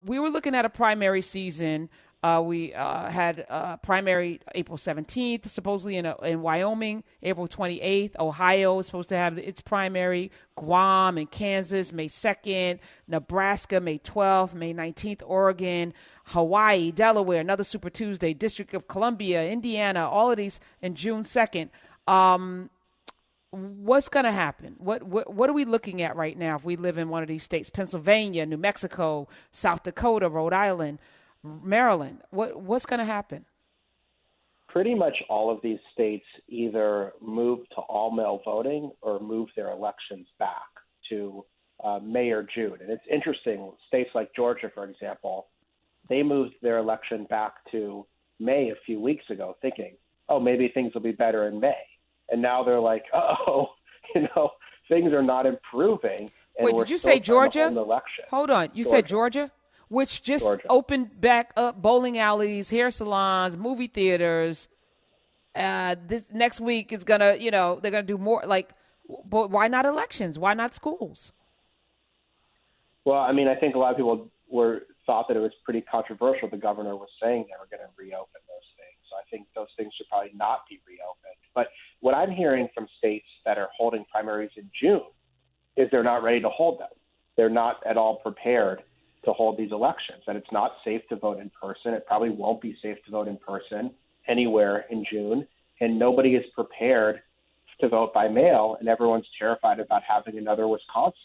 We were looking at a primary season. We had primary April 17th, supposedly in Wyoming, April 28th. Ohio is supposed to have its primary. Guam and Kansas, May 2nd. Nebraska, May 12th. May 19th, Oregon. Hawaii, Delaware, another Super Tuesday. District of Columbia, Indiana, all of these in June 2nd. What's going to happen? What are we looking at right now if we live in one of these states? Pennsylvania, New Mexico, South Dakota, Rhode Island, Maryland. What's going to happen? Pretty much all of these states either move to all mail voting or move their elections back to May or June. And it's interesting, states like Georgia, for example, they moved their election back to May a few weeks ago, thinking, oh, maybe things will be better in May. And now they're like, oh, things are not improving. And Wait, did you say Georgia? Hold on. You said Georgia? Which just opened back up bowling alleys, hair salons, movie theaters. This next week is going to, they're going to do more. But why not elections? Why not schools? Well, I mean, I think a lot of people thought that it was pretty controversial. The governor was saying they were going to reopen those things. So I think those things should probably not be reopened. But what I'm hearing from states that are holding primaries in June is they're not ready to hold them. They're not at all prepared to hold these elections, and it's not safe to vote in person. It probably won't be safe to vote in person anywhere in June, and nobody is prepared to vote by mail, and everyone's terrified about having another Wisconsin,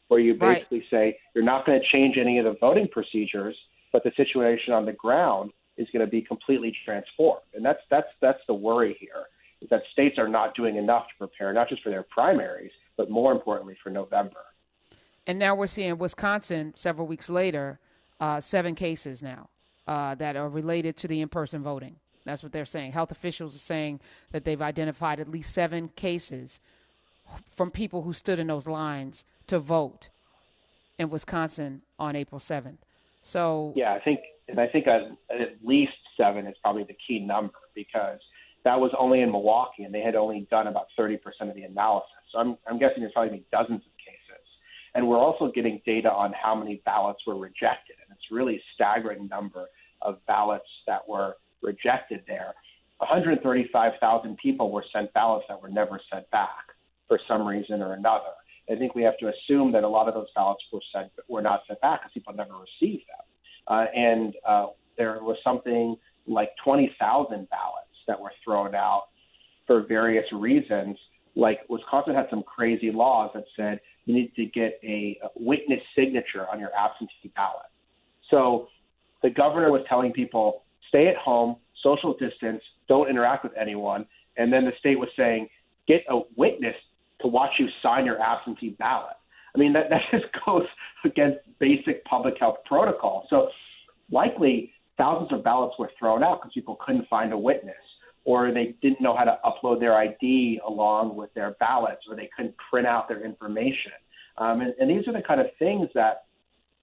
where you basically say you're not going to change any of the voting procedures, but the situation on the ground is going to be completely transformed. And that's the worry here, is that states are not doing enough to prepare, not just for their primaries, but more importantly for November. And now we're seeing Wisconsin several weeks later, 7 cases now that are related to the in-person voting. That's what they're saying. Health officials are saying that they've identified at least 7 cases from people who stood in those lines to vote in Wisconsin on April 7th. So yeah, I think at least 7 is probably the key number, because that was only in Milwaukee, and they had only done about 30% of the analysis. So I'm guessing there's probably dozens of cases. And we're also getting data on how many ballots were rejected. And it's really a staggering number of ballots that were rejected there. 135,000 people were sent ballots that were never sent back for some reason or another. I think we have to assume that a lot of those ballots were not sent back because people never received them. And there was something like 20,000 ballots that were thrown out for various reasons. Like Wisconsin had some crazy laws that said you need to get a witness signature on your absentee ballot. So the governor was telling people, stay at home, social distance, don't interact with anyone. And then the state was saying, get a witness to watch you sign your absentee ballot. I mean, that just goes against basic public health protocol. So likely thousands of ballots were thrown out because people couldn't find a witness, or they didn't know how to upload their ID along with their ballots, or they couldn't print out their information. And these are the kind of things that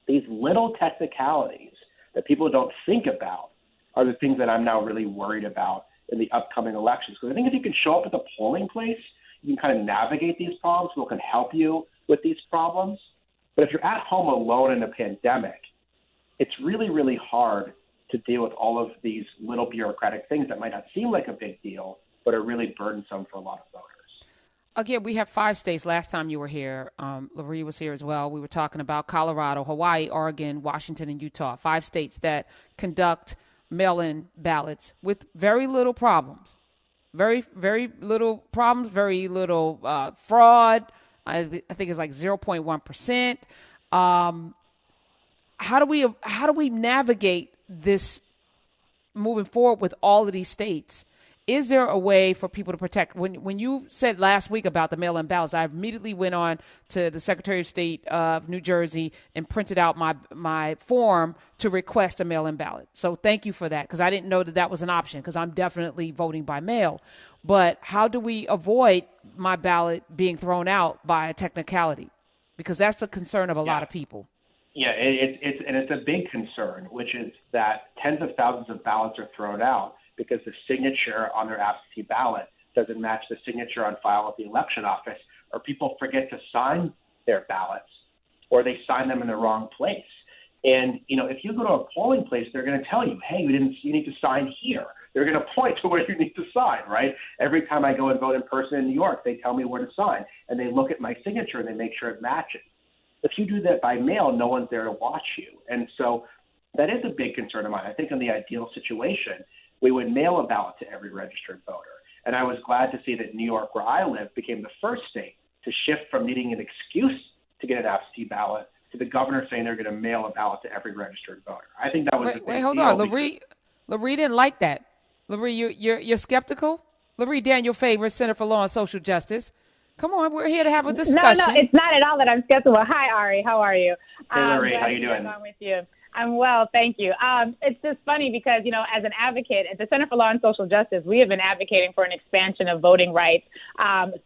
these little technicalities that people don't think about are the things that I'm now really worried about in the upcoming elections. Because I think if you can show up at the polling place, you can kind of navigate these problems. People can help you with these problems. But if you're at home alone in a pandemic, it's really, really hard to deal with all of these little bureaucratic things that might not seem like a big deal, but are really burdensome for a lot of voters. Again, we have 5 states. Last time you were here, Lurie was here as well. We were talking about Colorado, Hawaii, Oregon, Washington, and Utah. 5 states that conduct mail-in ballots with very little problems. Very, very little problems, very little fraud. I think it's like 0.1%. How do we navigate this moving forward with all of these states? Is there a way for people to protect? When you said last week about the mail-in ballots, I immediately went on to the Secretary of State of New Jersey and printed out my form to request a mail-in ballot. So thank you for that, because I didn't know that was an option, because I'm definitely voting by mail. But how do we avoid my ballot being thrown out by a technicality? Because that's a concern of a lot of people. Yeah, it's a big concern, which is that tens of thousands of ballots are thrown out because the signature on their absentee ballot doesn't match the signature on file at the election office, or people forget to sign their ballots, or they sign them in the wrong place. And, if you go to a polling place, they're going to tell you, hey, you need to sign here. They're going to point to where you need to sign, right? Every time I go and vote in person in New York, they tell me where to sign. And they look at my signature and they make sure it matches. If you do that by mail, no one's there to watch you. And so that is a big concern of mine. I think in the ideal situation, we would mail a ballot to every registered voter. And I was glad to see that New York, where I live, became the first state to shift from needing an excuse to get an absentee ballot to the governor saying they're going to mail a ballot to every registered voter. I think that was a big deal. Hold on. Lurie didn't like that. Lurie, you're skeptical? Lurie Daniel Favors, Center for Law and Social Justice. Come on, we're here to have a discussion. No, it's not at all that I'm skeptical. Hi, Ari. How are you? Hey, Lurie. How you doing? I'm with you. I'm well, thank you. It's just funny because, as an advocate at the Center for Law and Social Justice, we have been advocating for an expansion of voting rights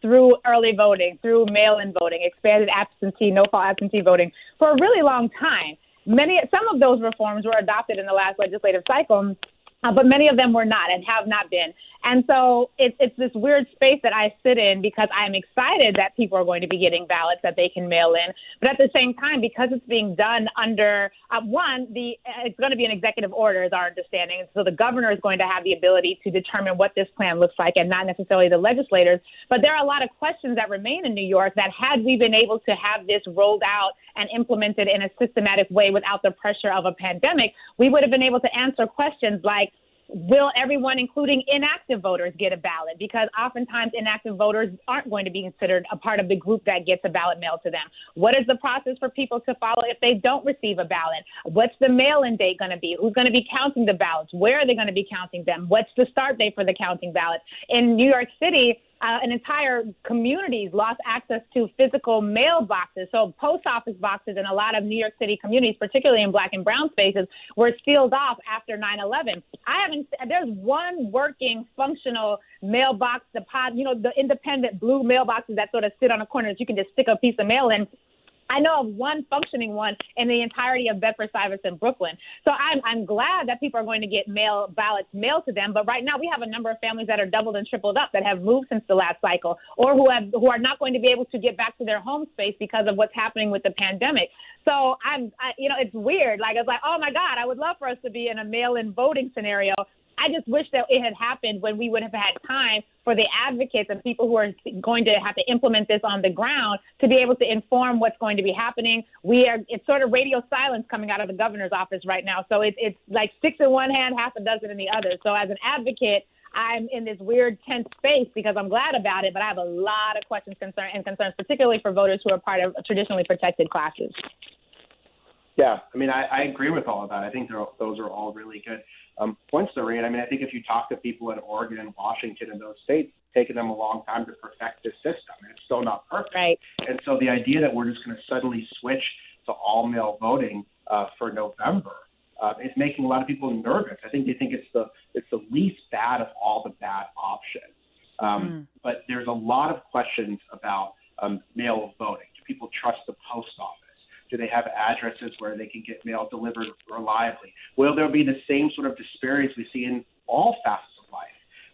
through early voting, through mail-in voting, expanded absentee, no-fault absentee voting for a really long time. Some of those reforms were adopted in the last legislative cycle, but many of them were not and have not been. And so it's this weird space that I sit in because I'm excited that people are going to be getting ballots that they can mail in. But at the same time, because it's being done under, it's going to be an executive order is our understanding. So the governor is going to have the ability to determine what this plan looks like and not necessarily the legislators. But there are a lot of questions that remain in New York that had we been able to have this rolled out and implemented in a systematic way without the pressure of a pandemic, we would have been able to answer questions like, will everyone, including inactive voters, get a ballot? Because oftentimes inactive voters aren't going to be considered a part of the group that gets a ballot mailed to them. What is the process for people to follow if they don't receive a ballot? What's the mail-in date going to be? Who's going to be counting the ballots? Where are they going to be counting them? What's the start date for the counting ballots? In New York City, an entire communities lost access to physical mailboxes. So post office boxes in a lot of New York City communities, particularly in black and brown spaces, were sealed off after 9/11. There's one working, functional mailbox deposit, the independent blue mailboxes that sort of sit on a corner that you can just stick a piece of mail in. I know of one functioning one in the entirety of Bedford-Stuyvesant, Brooklyn. So I'm glad that people are going to get ballots mailed to them. But right now we have a number of families that are doubled and tripled up that have moved since the last cycle, or who are not going to be able to get back to their home space because of what's happening with the pandemic. So it's weird. Like, it's like, oh my God, I would love for us to be in a mail-in voting scenario. I just wish that it had happened when we would have had time for the advocates and people who are going to have to implement this on the ground to be able to inform what's going to be happening. It's sort of radio silence coming out of the governor's office right now. So it's like 6 in one hand, half a dozen in the other. So as an advocate, I'm in this weird tense space because I'm glad about it, but I have a lot of questions concerns, particularly for voters who are part of traditionally protected classes. Yeah, I agree with all of that. I think those are all really good points to read. I think if you talk to people in Oregon and Washington and those states, it's taken them a long time to perfect this system, and it's still not perfect. Right. And so the idea that we're just going to suddenly switch to all-mail voting for November is making a lot of people nervous. I think they think it's the least bad of all the bad options. But there's a lot of questions about mail voting. Do people trust the post office? Do they have addresses where they can get mail delivered reliably? Will there be the same sort of disparities we see in all facets of life?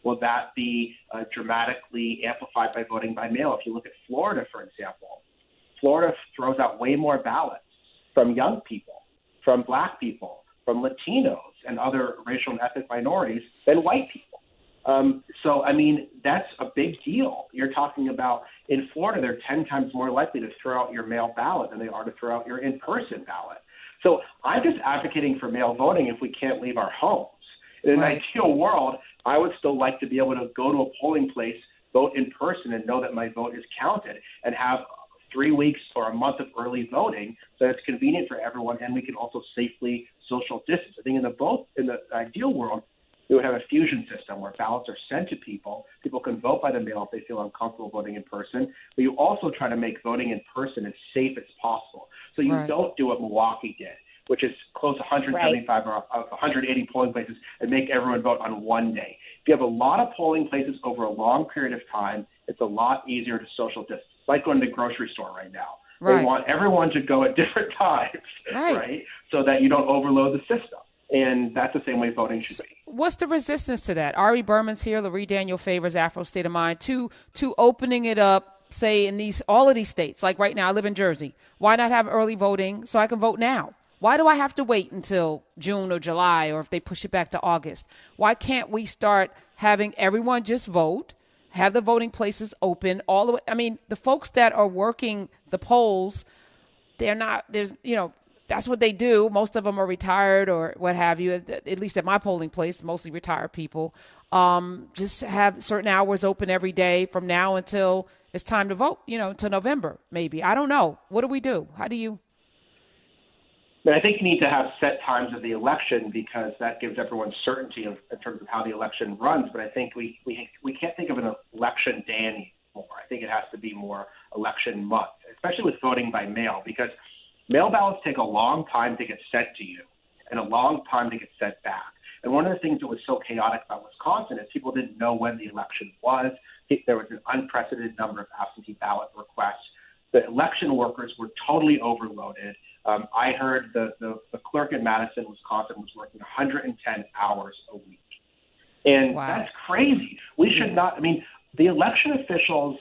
Will that be dramatically amplified by voting by mail? If you look at Florida, for example, Florida throws out way more ballots from young people, from black people, from Latinos and other racial and ethnic minorities than white people. That's a big deal. You're talking about in Florida, they're 10 times more likely to throw out your mail ballot than they are to throw out your in-person ballot. So I'm just advocating for mail voting if we can't leave our homes. In an ideal world, I would still like to be able to go to a polling place, vote in person, and know that my vote is counted, and have 3 weeks or a month of early voting so it's convenient for everyone, and we can also safely social distance. I think in the ideal world, we would have a fusion system where ballots are sent to people. People can vote by the mail if they feel uncomfortable voting in person. But you also try to make voting in person as safe as possible. So you don't do what Milwaukee did, which is close 175 or 180 polling places and make everyone vote on one day. If you have a lot of polling places over a long period of time, it's a lot easier to social distance. It's like going to the grocery store right now. They want everyone to go at different times, right? So that you don't overload the system. And that's the same way voting should be. What's the resistance to that? Ari Berman's here, Lurie Daniel Favors, Afro State of Mind, to opening it up, say, in all of these states. Like right now, I live in Jersey. Why not have early voting so I can vote now? Why do I have to wait until June or July, or if they push it back to August? Why can't we start having everyone just vote, have the voting places open all the way? I mean, the folks that are working the polls, that's what they do. Most of them are retired or what have you, at least at my polling place, mostly retired people. Just have certain hours open every day from now until it's time to vote, until November, maybe. I don't know. What do we do? How do you? But I think you need to have set times of the election because that gives everyone certainty in terms of how the election runs. But I think we can't think of an election day anymore. I think it has to be more election month, especially with voting by mail, because mail ballots take a long time to get sent to you and a long time to get sent back. And one of the things that was so chaotic about Wisconsin is people didn't know when the election was. There was an unprecedented number of absentee ballot requests. The election workers were totally overloaded. I heard the clerk in Madison, Wisconsin, was working 110 hours a week. And wow. That's crazy. We should not, the election officials,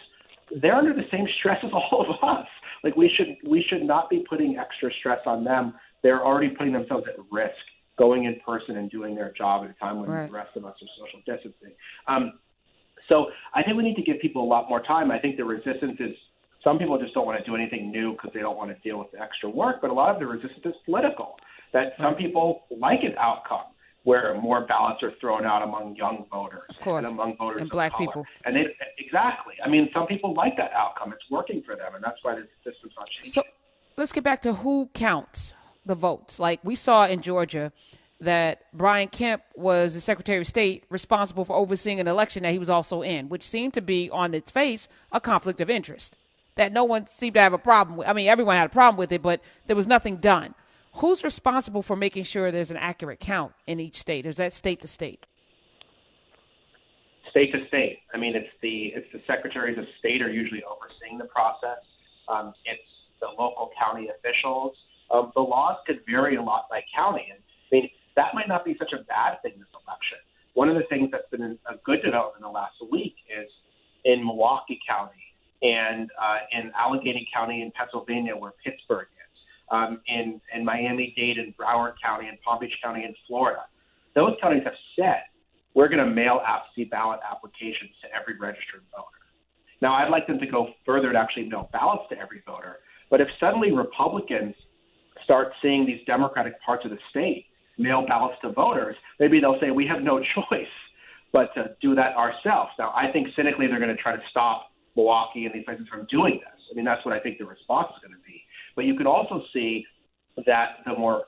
they're under the same stress as all of us. Like we should not be putting extra stress on them. They're already putting themselves at risk going in person and doing their job at a time when right. the rest of us are social distancing. So I think we need to give people a lot more time. I think the resistance is some people just don't want to do anything new because they don't want to deal with the extra work. But a lot of the resistance is political, that some people like an outcome where more ballots are thrown out among young voters of course. and among voters and of black color. people. And exactly. Some people like that outcome. It's working for them, and that's why the system's not changing. So let's get back to who counts the votes. Like we saw in Georgia that Brian Kemp was the Secretary of State responsible for overseeing an election that he was also in, which seemed to be on its face a conflict of interest that no one seemed to have a problem with. Everyone had a problem with it, but there was nothing done. Who's responsible for making sure there's an accurate count in each state? Is that state to state? State to state. It's the secretaries of state are usually overseeing the process. It's the local county officials. The laws could vary a lot by county. And that might not be such a bad thing this election. One of the things that's been a good development in the last week is in Milwaukee County and in Allegheny County in Pennsylvania, where Pittsburgh is, in Miami-Dade and Broward County and Palm Beach County in Florida. Those counties have said, we're going to mail absentee ballot applications to every registered voter. Now, I'd like them to go further and actually mail ballots to every voter. But if suddenly Republicans start seeing these Democratic parts of the state mail ballots to voters, maybe they'll say we have no choice but to do that ourselves. Now, I think cynically they're going to try to stop Milwaukee and these places from doing this. That's what I think the response is going to be. But you could also see that the more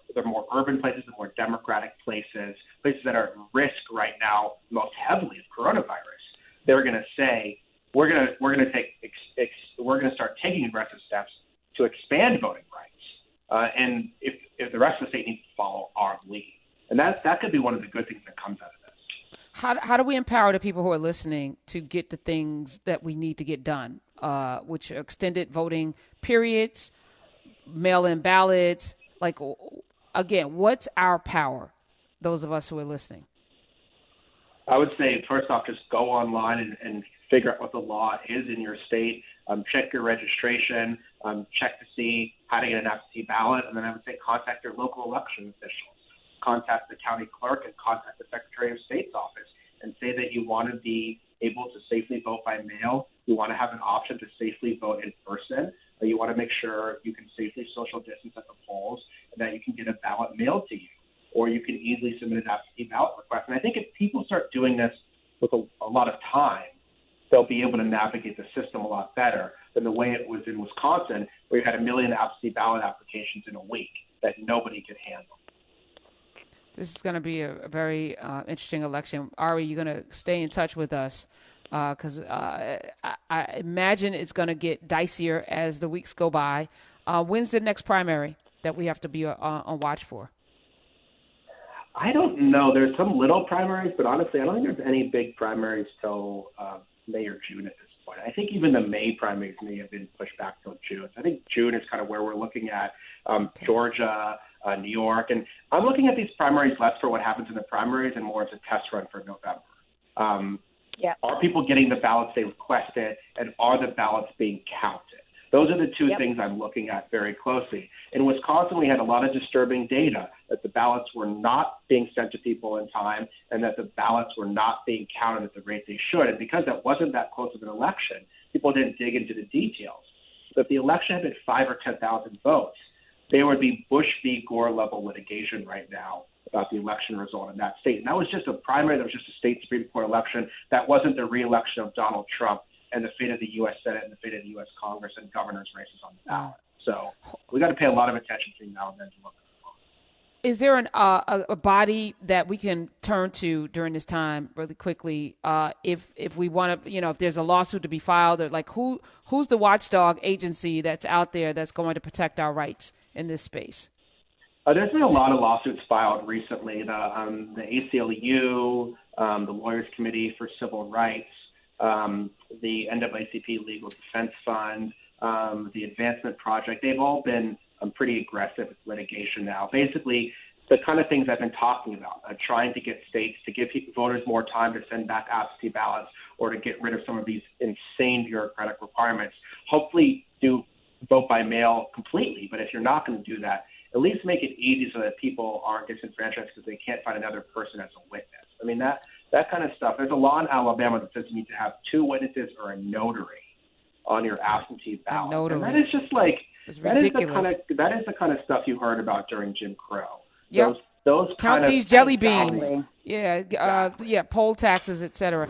urban places, the more democratic places that are at risk right now most heavily of coronavirus, they're going to say we're going to start taking aggressive steps to expand voting rights. And if the rest of the state needs to follow our lead, and that could be one of the good things that comes out of this. How do we empower the people who are listening to get the things that we need to get done, which are extended voting periods, mail-in ballots? Like, again, what's our power, those of us who are listening? I would say, first off, just go online and figure out what the law is in your state. Check your registration, check to see how to get an absentee ballot, and then I would say contact your local election officials. Contact the county clerk and contact the Secretary of State's office and say that you want to be able to safely vote by mail. You want to have an option to safely vote in person. Or you want to make sure you can safely social distance at the polls and that you can get a ballot mailed to you. Or you can easily submit an absentee ballot request. And I think if people start doing this with a lot of time, they'll be able to navigate the system a lot better than the way it was in Wisconsin, where you had 1 million absentee ballot applications in a week that nobody could handle. This is going to be a very interesting election. Ari, you're going to stay in touch with us because I imagine it's going to get dicier as the weeks go by. When's the next primary that we have to be on watch for? I don't know. There's some little primaries, but honestly, I don't think there's any big primaries till May or June at this point. I think even the May primaries may have been pushed back till June. I think June is kind of where we're looking at Georgia, New York. And I'm looking at these primaries less for what happens in the primaries and more as a test run for November. Are people getting the ballots they requested, and are the ballots being counted? Those are the two things I'm looking at very closely. In Wisconsin, we had a lot of disturbing data that the ballots were not being sent to people in time and that the ballots were not being counted at the rate they should. And because that wasn't that close of an election, people didn't dig into the details. But if the election had been 5,000 or 10,000 votes, there would be Bush v. Gore level litigation right now about the election result in that state. And that was just a primary, that was just a state Supreme Court election. That wasn't the re-election of Donald Trump and the fate of the U.S. Senate and the fate of the U.S. Congress and governors' races on the ballot. So we got to pay a lot of attention between now and then to look at it. Is there a body that we can turn to during this time really quickly if we want to, if there's a lawsuit to be filed, or like who's the watchdog agency that's out there that's going to protect our rights in this space? There's been a lot of lawsuits filed recently. The ACLU, the Lawyers Committee for Civil Rights, the NAACP Legal Defense Fund, the Advancement Project. They've all been pretty aggressive with litigation now. Basically, the kind of things I've been talking about, trying to get states to give voters more time to send back absentee ballots or to get rid of some of these insane bureaucratic requirements. Hopefully do vote by mail completely, but if you're not going to do that, at least make it easy so that people aren't disenfranchised because they can't find another person as a witness. I mean, that kind of stuff. There's a law in Alabama that says you need to have 2 witnesses or a notary on your absentee ballot. And that is just like, it's ridiculous. That is the kind of stuff you heard about during Jim Crow. Yep. Those count these jelly beans. Yeah, poll taxes, et cetera.